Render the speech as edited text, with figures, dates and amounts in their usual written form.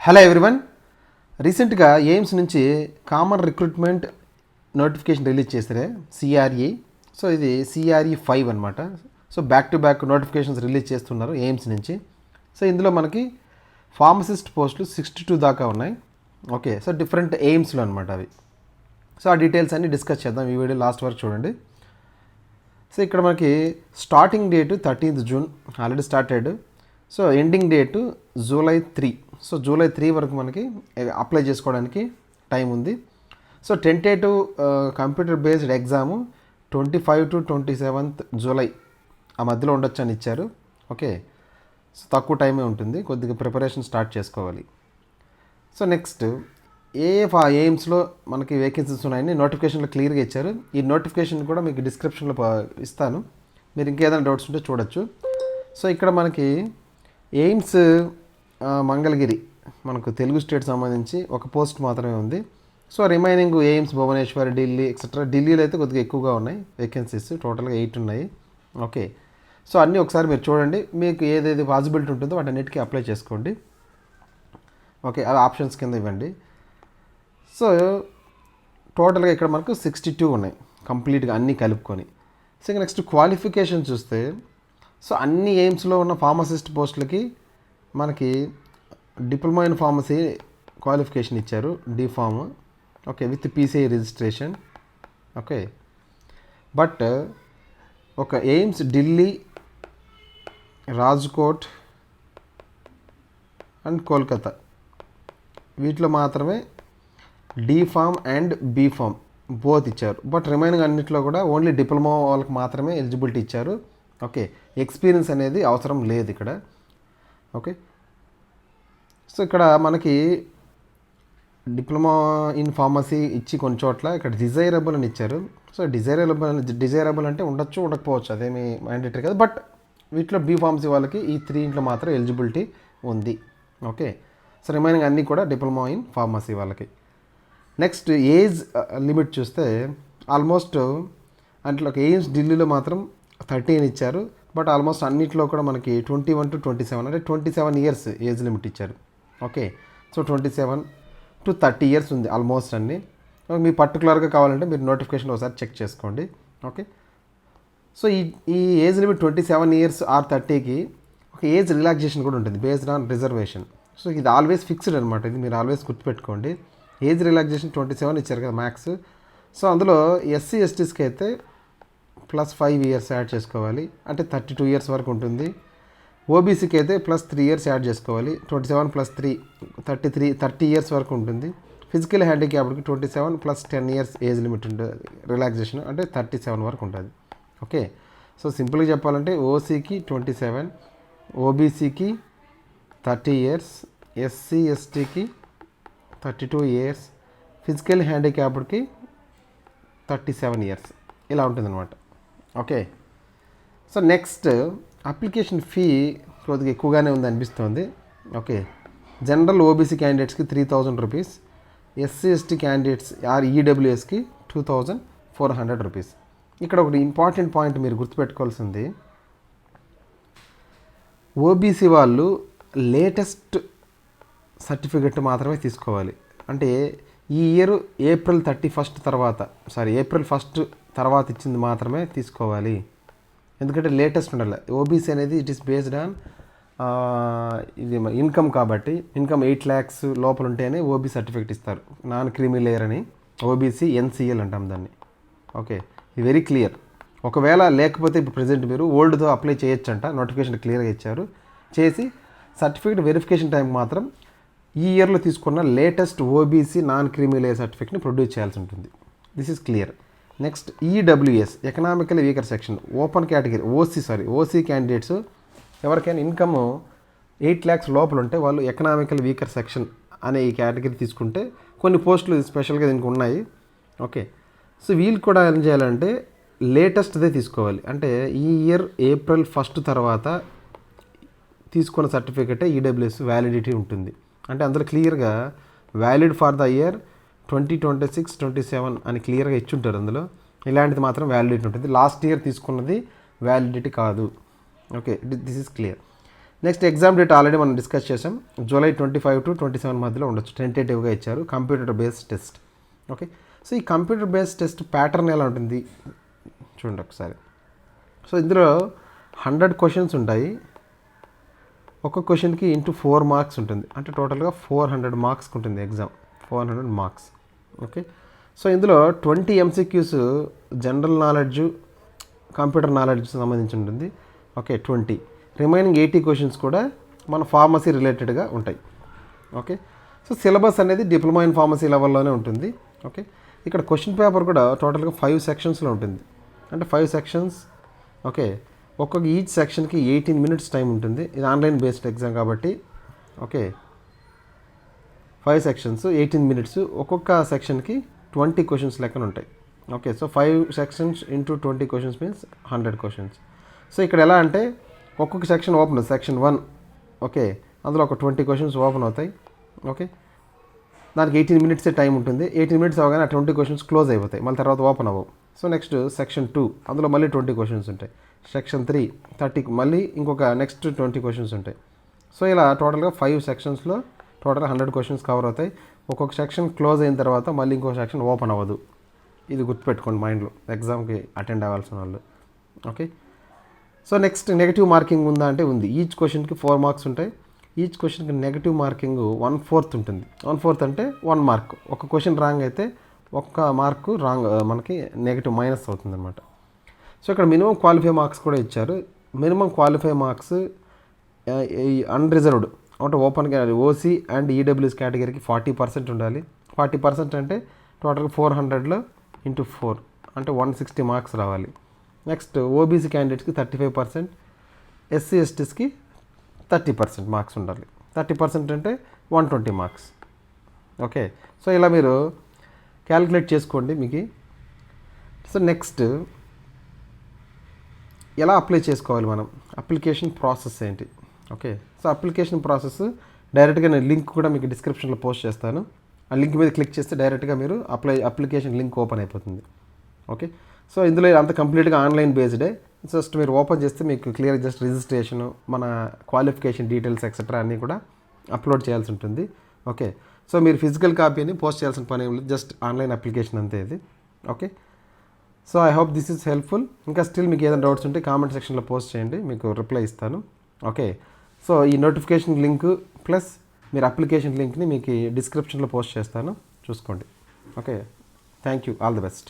Hello everyone. రీసెంట్గా AIIMS నుంచి common recruitment notification release చేశారే సిఆర్ఈ. సో ఇది సిఆర్ఈ 5 అనమాట. So back to back notifications release చేస్తున్నారు ఎయిమ్స్ నుంచి. సో ఇందులో మనకి ఫార్మసిస్ట్ పోస్టులు 62 దాకా ఉన్నాయి. ఓకే, సో డిఫరెంట్ ఎయిమ్స్లో అనమాట అవి. సో ఆ డీటెయిల్స్ అన్నీ డిస్కస్ చేద్దాం. ఈ వీడియో లాస్ట్ వరకు చూడండి. సో ఇక్కడ మనకి starting date 13th June already started. So ending date July 3. So July 3 వరకు మనకి అప్లై చేసుకోవడానికి టైం ఉంది. So tentative computer based exam 25 to 27th July ఆ మధ్యలో ఉండొచ్చు అని ఇచ్చారు. ఓకే, సో తక్కువ టైమే ఉంటుంది, కొద్దిగా ప్రిపరేషన్ స్టార్ట్ చేసుకోవాలి. సో నెక్స్ట్ ఎయిమ్స్లో మనకి వేకెన్సీస్ ఉన్నాయని నోటిఫికేషన్లో క్లియర్గా ఇచ్చారు. ఈ నోటిఫికేషన్ కూడా మీకు డిస్క్రిప్షన్లో ఇస్తాను, మీరు ఇంకేదైనా డౌట్స్ ఉంటే చూడొచ్చు. సో ఇక్కడ మనకి ఎయిమ్స్ మంగళగిరి మనకు తెలుగు స్టేట్ సంబంధించి ఒక పోస్ట్ మాత్రమే ఉంది. So remaining AIIMS Bhubaneswar, Delhi etcetera. ఢిల్లీలో అయితే కొద్దిగా ఎక్కువగా ఉన్నాయి వేకెన్సీస్, టోటల్గా 8 ఉన్నాయి. ఓకే, సో అన్నీ ఒకసారి మీరు చూడండి, మీకు ఏదేది పాసిబిలిటీ ఉంటుందో వాటన్నిటికీ అప్లై చేసుకోండి. ఓకే, అవి ఆప్షన్స్ కింద ఇవ్వండి. సో టోటల్గా ఇక్కడ మనకు 62 ఉన్నాయి కంప్లీట్గా అన్నీ కలుపుకొని. సో నెక్స్ట్ క్వాలిఫికేషన్ చూస్తే, సో అన్ని ఎయిమ్స్లో ఉన్న ఫార్మసిస్ట్ పోస్టులకి మనకి డిప్లొమా ఇన్ ఫార్మసీ క్వాలిఫికేషన్ ఇచ్చారు, D Pharm. Okay, with PCI registration. Okay, but ఒక ఎయిమ్స్ ఢిల్లీ, రాజ్కోట్ అండ్ కోల్కతా వీటిలో మాత్రమే డిఫామ్ అండ్ బీఫామ్ బోత్ ఇచ్చారు. బట్ రిమైనింగ్ అన్నింటిలో కూడా ఓన్లీ డిప్లొమా వాళ్ళకి మాత్రమే ఎలిజిబిలిటీ ఇచ్చారు. ఓకే, ఎక్స్పీరియన్స్ అనేది అవసరం లేదు ఇక్కడ. ఓకే, సో ఇక్కడ మనకి డిప్లొమా ఇన్ ఫార్మసీ ఇచ్చి కొన్ని చోట్ల ఇక్కడ డిజైరబుల్ అని ఇచ్చారు. సో డిజైరబుల్ అంటే ఉండొచ్చు, ఉండకపోవచ్చు, అదేమి మ్యాండేటరీ కాదు. బట్ వీటిలో బీ ఫార్మసీ వాళ్ళకి ఈ 3 మాత్రం ఎలిజిబిలిటీ ఉంది. ఓకే, సో రిమైనింగ్ అన్నీ కూడా డిప్లొమా ఇన్ ఫార్మసీ వాళ్ళకి. నెక్స్ట్ ఏజ్ లిమిట్ చూస్తే ఆల్మోస్ట్ అంటే ఎయిమ్స్ ఢిల్లీలో మాత్రం 13 ఇచ్చారు. బట్ ఆల్మోస్ట్ అన్నింటిలో కూడా మనకి 21 to 27 అంటే 27 years ఏజ్ లిమిట్ ఇచ్చారు. ఓకే, సో 27 to 30 years ఉంది ఆల్మోస్ట్ అన్ని. మీ పర్టికులర్గా కావాలంటే మీరు నోటిఫికేషన్ ఒకసారి చెక్ చేసుకోండి. ఓకే, సో ఈ ఏజ్ లిమిట్ 27 years ఆర్ 30కి ఒక ఏజ్ రిలాక్సేషన్ కూడా ఉంటుంది బేస్డ్ ఆన్ రిజర్వేషన్. సో ఇది ఆల్వేస్ ఫిక్స్డ్ అనమాట, ఇది మీరు ఆల్వేస్ గుర్తుపెట్టుకోండి. ఏజ్ రిలాక్సేషన్ 27 ఇచ్చారు కదా మ్యాక్స్. సో అందులో ఎస్సీ ఎస్టీస్కి అయితే +5 years యాడ్ చేసుకోవాలి, అంటే 32 years వరకు ఉంటుంది. ఓబీసీకి అయితే +3 years యాడ్ చేసుకోవాలి, 27 + 3 30 years వరకు ఉంటుంది. ఫిజికల్ హ్యాండిక్యాప్డ్కి 27 + 10 years ఏజ్ లిమిట్ ఉంటుంది రిలాక్సేషన్, అంటే 37 వరకు ఉంటుంది. ఓకే, సో సింపుల్గా చెప్పాలంటే ఓసీకి 27, ఓబీసీకి 30 years, ఎస్సీ ఎస్టీకి 32 years, ఫిజికల్ హ్యాండిక్యాప్డ్కి 37 years ఇలా ఉంటుందన్నమాట. Okay, so next application fee కొద్దిగా ఎక్కువగానే ఉంది అనిపిస్తుంది. ఓకే, జనరల్ ఓబీసీ క్యాండిడేట్స్కి 3000 rupees, SC ST candidates or ఈడబ్ల్యూఎస్కి 2400 రూపీస్. ఇక్కడ ఒకటి ఇంపార్టెంట్ పాయింట్ మీరు గుర్తుపెట్టుకోవాల్సింది, ఓబీసీ వాళ్ళు లేటెస్ట్ సర్టిఫికెట్ మాత్రమే తీసుకోవాలి. అంటే ఈ ఇయర్ ఏప్రిల్ 1 తర్వాత ఇచ్చింది మాత్రమే తీసుకోవాలి. ఎందుకంటే లేటెస్ట్ ఉండాలి. ఓబీసీ అనేది ఇట్ ఈస్ బేస్డ్ ఆన్ ఇది ఇన్కమ్ కాబట్టి, ఇన్కమ్ 8 lakhs లోపల ఉంటేనే ఓబీసీ సర్టిఫికేట్ ఇస్తారు. నాన్ క్రీమీ లేయర్ అని ఓబీసీ ఎన్సీఎల్ అంటాం దాన్ని. ఓకే, ఇది వెరీ క్లియర్. ఒకవేళ లేకపోతే ఇప్పుడు ప్రజెంట్ మీరు ఓల్డ్తో అప్లై చేయొచ్చంట, నోటిఫికేషన్ క్లియర్గా ఇచ్చారు. చేసి సర్టిఫికేట్ వెరిఫికేషన్ టైంకి మాత్రం ఈ ఇయర్లో తీసుకున్న latest OBC non creamy layer సర్టిఫికేట్ని ప్రొడ్యూస్ చేయాల్సి ఉంటుంది. This is clear. Next EWS economical weaker section open category OC candidates ఎవరికైనా ఇన్కమ్ 8 lakhs లోపల ఉంటే వాళ్ళు ఎకనామికల్ వీకర్ సెక్షన్ అనే ఈ కేటగిరీ తీసుకుంటే కొన్ని పోస్టులు స్పెషల్గా దీనికి ఉన్నాయి. ఓకే, సో వీళ్ళు కూడా ఏం చేయాలంటే లేటెస్ట్దే తీసుకోవాలి. అంటే ఈ ఇయర్ ఏప్రిల్ 1 తర్వాత తీసుకున్న సర్టిఫికేటే ఈడబ్ల్యూఎస్ వ్యాలిడిటీ ఉంటుంది. అంటే అందులో క్లియర్గా వ్యాలిడ్ ఫర్ ద ఇయర్ 2026-27 అని క్లియర్గా ఇచ్చుంటారు. అందులో ఇలాంటిది మాత్రం వ్యాలిడిటీ ఉంటుంది, లాస్ట్ ఇయర్ తీసుకున్నది వ్యాలిడిటీ కాదు. Okay, this is clear. Next exam date already మనం డిస్కస్ చేసాం. జూలై 25 to 27 మధ్యలో ఉండొచ్చు, టెంటేటివ్గా ఇచ్చారు. Computer based test. Okay, so ఈ కంప్యూటర్ బేస్డ్ టెస్ట్ ప్యాటర్న్ ఎలా ఉంటుంది చూడండి ఒకసారి. సో ఇందులో 100 క్వశ్చన్స్ ఉంటాయి. ఒక్క క్వశ్చన్కి ఇంటూ 4 మార్క్స్ ఉంటుంది, అంటే టోటల్గా 400 మార్క్స్కి ఉంటుంది ఎగ్జామ్. 400 మార్క్స్. ఓకే, సో ఇందులో 20 MCQs general knowledge, computer knowledge సంబంధించి ఉంటుంది. ఓకే, 20. రిమైనింగ్ 80 క్వశ్చన్స్ కూడా మన ఫార్మసీ రిలేటెడ్గా ఉంటాయి. ఓకే, సో సిలబస్ అనేది డిప్లొమా ఇన్ ఫార్మసీ లెవెల్లోనే ఉంటుంది. ఓకే, ఇక్కడ క్వశ్చన్ పేపర్ కూడా టోటల్గా 5 సెక్షన్స్లో ఉంటుంది, అంటే 5 సెక్షన్స్. ఓకే, ఒక్కొక్క ఈచ్ సెక్షన్కి 18 minutes టైం ఉంటుంది. ఇది ఆన్లైన్ బేస్డ్ ఎగ్జామ్ కాబట్టి. ఓకే, 5 సెక్షన్స్ 18 minutes, ఒక్కొక్క సెక్షన్కి 20 క్వశ్చన్స్ లెక్కన ఉంటాయి. Okay, so 5 sections into 20 questions means 100 questions. So ఇక్కడ ఎలా అంటే ఒక్కొక్క సెక్షన్ ఓపెన్, సెక్షన్ 1. ఓకే, అందులో ఒక 20 క్వశ్చన్స్ ఓపెన్ అవుతాయి. ఓకే, దానికి 18 minutes టైం ఉంటుంది. 18 minutes అవగానే ఆ 20 క్వశ్చన్స్ క్లోజ్ అయిపోతాయి, మళ్ళీ తర్వాత ఓపెన్ అవ్వవు. సో నెక్స్ట్ సెక్షన్ 2, అందులో మళ్ళీ 20 క్వశ్చన్స్ ఉంటాయి. సెక్షన్ 3 30, మళ్ళీ ఇంకొక నెక్స్ట్ 20 క్వశ్చన్స్ ఉంటాయి. సో ఇలా టోటల్గా 5 సెక్షన్స్లో టోటల్గా 100 క్వశ్చన్స్ కవర్ అవుతాయి. ఒక్కొక్క సెక్షన్ క్లోజ్ అయిన తర్వాత మళ్ళీ ఇంకొక సెక్షన్ ఓపెన్ అవ్వదు. ఇది గుర్తుపెట్టుకోండి మైండ్లో, ఎగ్జామ్కి అటెండ్ అవ్వాల్సిన వాళ్ళు. Okay, so next negative marking ఉందా అంటే ఉంది. ఈచ్ క్వశ్చన్కి 4 మార్క్స్ ఉంటాయి. ఈచ్ క్వశ్చన్కి నెగిటివ్ మార్కింగ్ 1/4 ఉంటుంది. 1/4 అంటే 1 మార్క్. ఒక క్వశ్చన్ రాంగ్ అయితే ఒక్క మార్కు రాంగ్, మనకి నెగిటివ్ మైనస్ అవుతుంది అనమాట. సో ఇక్కడ మినిమం క్వాలిఫై మార్క్స్ కూడా ఇచ్చారు. మినిమం క్వాలిఫై మార్క్స్ అన్రిజర్వ్డ్ అంటే ఓపెన్ ఓసీ అండ్ ఈడబ్ల్యూఎస్ కేటగిరీకి 40% ఉండాలి. 40% అంటే టోటల్గా 400లో ఇంటూ 4 అంటే 160 మార్క్స్ రావాలి. నెక్స్ట్ ఓబీసీ క్యాండిడేట్స్కి 35%, ఎస్సీ ఎస్టీస్కి 30% మార్క్స్ ఉండాలి. 30% అంటే 120 మార్క్స్. ఓకే, సో ఇలా మీరు క్యాలిక్యులేట్ చేసుకోండి మీకు. సో నెక్స్ట్ ఎలా అప్లై చేసుకోవాలి మనం, అప్లికేషన్ ప్రాసెస్ ఏంటి? ఓకే, సో అప్లికేషన్ ప్రాసెస్ డైరెక్ట్గా నేను లింక్ కూడా మీకు డిస్క్రిప్షన్లో పోస్ట్ చేస్తాను. ఆ లింక్ మీద క్లిక్ చేస్తే డైరెక్ట్గా మీరు అప్లికేషన్ లింక్ ఓపెన్ అయిపోతుంది. ఓకే, సో ఇందులో అంత కంప్లీట్గా ఆన్లైన్ బేస్డే. జస్ట్ మీరు ఓపెన్ చేస్తే మీకు క్లియర్ జస్ట్ రిజిస్ట్రేషను, మన క్వాలిఫికేషన్ డీటెయిల్స్ ఎక్సెట్రా అన్నీ కూడా అప్లోడ్ చేయాల్సి ఉంటుంది. ఓకే, సో మీరు ఫిజికల్ కాపీని పోస్ట్ చేయాల్సిన పని ఏమి లేదు, జస్ట్ ఆన్లైన్ అప్లికేషన్ అంతే ఇది. Okay, so I hope this is helpful. ఇంకా స్టిల్ మీకు ఏదైనా డౌట్స్ ఉంటే కామెంట్ సెక్షన్లో పోస్ట్ చేయండి, మీకు రిప్లై ఇస్తాను. ఓకే, సో ఈ నోటిఫికేషన్ లింక్ ప్లస్ మీరు అప్లికేషన్ లింక్ని మీకు డిస్క్రిప్షన్లో పోస్ట్ చేస్తాను, చూసుకోండి. Okay, thank you, all the best.